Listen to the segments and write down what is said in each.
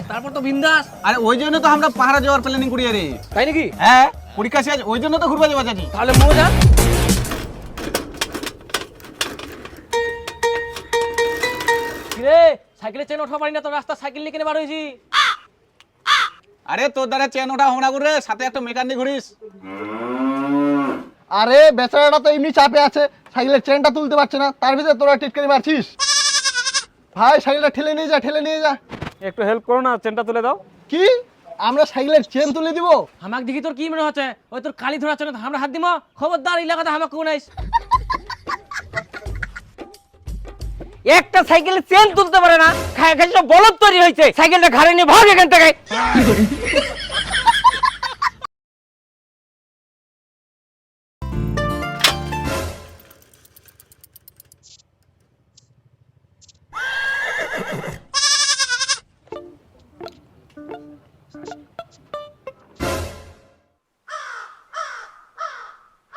তারপর তো বিন্দাস। আরে ওই জন্য তো আমরা পাহাড়ে যাওয়ার প্ল্যানিং করি রে। তাই নাকি? হ্যাঁ, পরীক্ষা শেষ, ওই জন্য তো ঘুরবা যাওয়া যাচ্ছি। তাহলে মজা। কিরে সাইকেলে চেন ওঠা পারি না তো, রাস্তা সাইকেল নিয়ে কেনে বার হয়েছি। আরে তোর দ্বারা চেন ওঠা হোনা করে, সাথে একটা মেকানিক ঘুরিস। আরে বেচারাটা তো এমনি চাপে আছে, সাইকেলের চেনটা তুলতে পারছে না, তার ভিতরে তোরা টিটকারি মারছিস। ভাই সাইকেলটা ঠেলে নিয়ে যা, ঠেলে নিয়ে যা। একটু হেল্প করো না, চেনটা তুলে দাও। কি আমরা সাইকেলের চেন তুলে দিব? আমাকে দেখি তোর কি মনে হচ্ছে? ওই তোর কালি ধরাচ্ছে না, আমরা হাত দিব। খবরদার এলাকাতে আমাকে কোন আইস। একটা সাইকেলে চেন তুলতে পারে না, খায় খায় সব বলদ তৈরি হয়েছে। সাইকেলটা ঘাড়ে নিয়ে ভাগ এখান থেকে।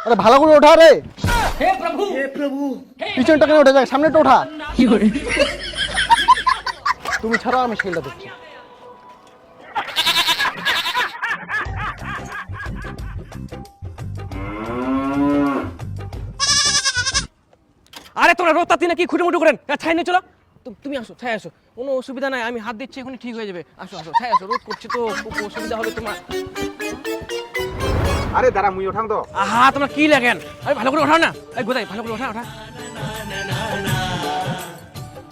আরে ভালো করে ওঠা রে, হে প্রভু, হে প্রভু। পিছনটা কেন ওঠে যায়, সামনেটা ওঠা। তুমি ছাড়াও আমি সাইকেলটা দেখছি। আরে তোমরা রোতাতি নাকি খুঁটিমুটি করেন? ছাই নিয়ে চলো। তুমি আসো, ছাই আসো, কোনো অসুবিধা নাই, আমি হাত দিচ্ছি, এখনই ঠিক হয়ে যাবে। আসো আসো, ছাই আসো, রোদ করছি তো, খুব অসুবিধা হবে তোমার। আরে দাঁড়া, মুই ওঠাং তো। আহা, তোমরা কি লাগেন? আরে ভালো করে ওঠাও না। এই গোদাই ভালো করে ওঠা।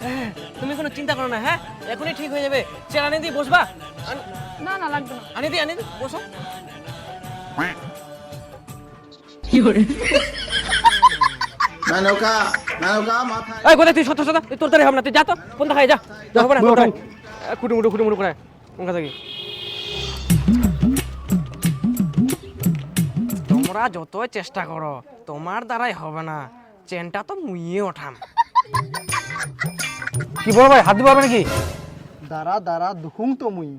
হ্যাঁ, তুমি কোনো চিন্তা করো না। হ্যাঁ, এখনই ঠিক হয়ে যাবে। চেয়ার আনি দিয়ে বসবা। না না লাগবে না। আনি দি বসো। এই গোদাই তুই সত্য তোর তারে হবে না, তুই যা তো, কোন দেখায় যা। হবে না, খুঁটিমুটি করে ওখান থেকে। তোমরা যতই চেষ্টা করো, তোমার দ্বারাই হবে না। চেনটা তো মুইয়ে ওঠাম। কি বলো ভাই, হাত দিতে পারবে নাকি? দাঁড়া দাঁড়া, দুহুম তো মুই।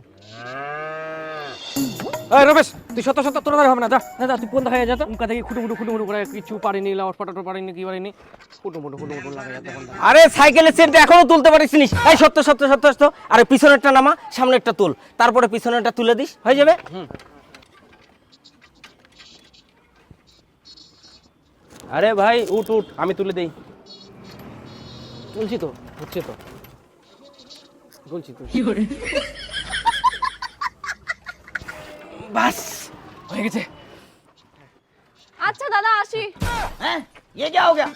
এই রমেশ, তুই সত্য তোর দ্বারা হবে না, যা যা, তুই কোন দেখায় যা তো। উনকা থেকে খুঁটিমুটি করে কিছু পারিনি, লাউট পাটাটো পারিনি, কি পারিনি, খুঁটিমুটি লাগাই যা তখন। আরে সাইকেলের চেনটা এখনো তুলতে পারিস নি। এই সত্য। আরে পিছনেরটা নামা, সামনেরটা তুল, তারপরে পিছনেরটা তুলে দিস, হয়ে যাবে। আরে ভাই উঠ, আমি তুলে দেই। বলছি তো, হচ্ছে তো, বলছি তো। বাস হয়ে গেছে। আচ্ছা দাদা আসি। হ্যাঁ, ये क्या हो गया?